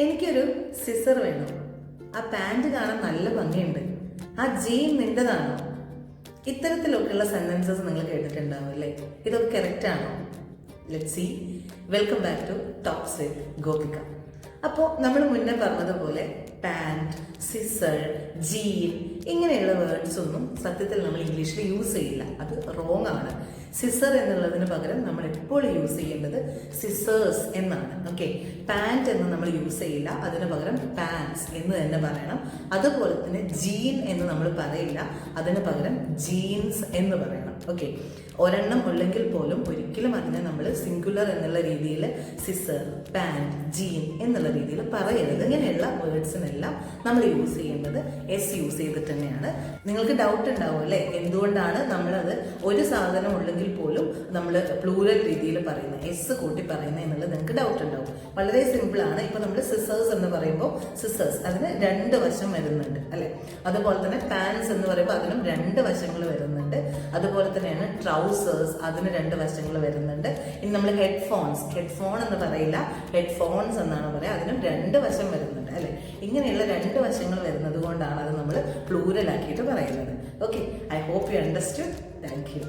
എനിക്കൊരു സിസർ വേണം. ആ പാൻറ് കാണാൻ നല്ല ഭംഗിയുണ്ട്. ആ ജീൻ നിന്റേതാണോ? ഇത്തരത്തിലൊക്കെയുള്ള സെന്റൻസസ് നിങ്ങൾ കേട്ടിട്ടുണ്ടാവും അല്ലേ? ഇതൊക്കെ കറക്റ്റ് ആണോ? Let's see. Welcome back to talks with Gopika. അപ്പോൾ നമ്മൾ മുന്നേ പറഞ്ഞതുപോലെ പാൻറ്, സിസർ, ജീൻ ഇങ്ങനെയുള്ള വേർഡ്സ് ഒന്നും സത്യത്തിൽ നമ്മൾ ഇംഗ്ലീഷിൽ യൂസ് ചെയ്യില്ല. അത് റോങ് ആണ്. സിസർ എന്നുള്ളതിന് പകരം നമ്മൾ എപ്പോഴും യൂസ് ചെയ്യേണ്ടത് സിസേഴ്സ് എന്നാണ്. ഓക്കെ, പാൻറ് എന്ന് നമ്മൾ യൂസ് ചെയ്യില്ല, അതിന് പകരം പാൻസ് എന്ന് തന്നെ പറയണം. അതുപോലെ തന്നെ ജീൻ എന്ന് നമ്മൾ പറയില്ല, അതിന് പകരം ജീൻസ് എന്ന് പറയണം. ഓക്കെ, ഒരെണ്ണം ഉള്ളെങ്കിൽ പോലും ഒരിക്കലും അതിനെ നമ്മൾ സിംഗുലർ എന്നുള്ള രീതിയിൽ സിസർ, പാൻറ്, ജീൻ എന്നുള്ള രീതിയിൽ പറയരുത്. ഇങ്ങനെയുള്ള വേർഡ്സിനെല്ലാം നമ്മൾ യൂസ് ചെയ്യേണ്ടത് എസ് യൂസ് ചെയ്തിട്ട് തന്നെയാണ്. നിങ്ങൾക്ക് ഡൗട്ട് ഉണ്ടാവും അല്ലേ, എന്തുകൊണ്ടാണ് നമ്മളത് ഒരു സാധനം ഉള്ളെങ്കിൽ പോലും നമ്മൾ പ്ലൂരൽ രീതിയിൽ പറയുന്നത്, എസ് കൂട്ടി പറയുന്നത് എന്നുള്ളത് നിങ്ങൾക്ക് ഡൗട്ട് ഉണ്ടാവും. വളരെ സിമ്പിൾ ആണ്. ഇപ്പൊ നമ്മൾ സിസേഴ്സ് എന്ന് പറയുമ്പോൾ സിസേഴ്സ് അതിന് രണ്ട് വശം വരുന്നുണ്ട് അല്ലെ. അതുപോലെ തന്നെ പാൻസ് എന്ന് പറയുമ്പോൾ അതിനും രണ്ട് വശങ്ങൾ വരുന്നുണ്ട്. അതുപോലെ തന്നെയാണ് ട്രൗസേഴ്സ്, അതിന് രണ്ട് വശങ്ങൾ വരുന്നുണ്ട്. ഇനി നമ്മൾ ഹെഡ്ഫോൺസ്, ഹെഡ്ഫോൺ എന്ന് പറയില്ല, ഹെഡ്ഫോൺസ് എന്നാണ് പറയുക, അതിനും രണ്ട് വശം വരുന്നുണ്ട് അല്ലെ. ഇങ്ങനെയുള്ള രണ്ട് വശങ്ങൾ വരുന്നത് കൊണ്ടാണ് അത് നമ്മൾ പ്ലൂരൽ ആക്കിയിട്ട് പറയുന്നത്. Okay, I hope you understood. Thank U.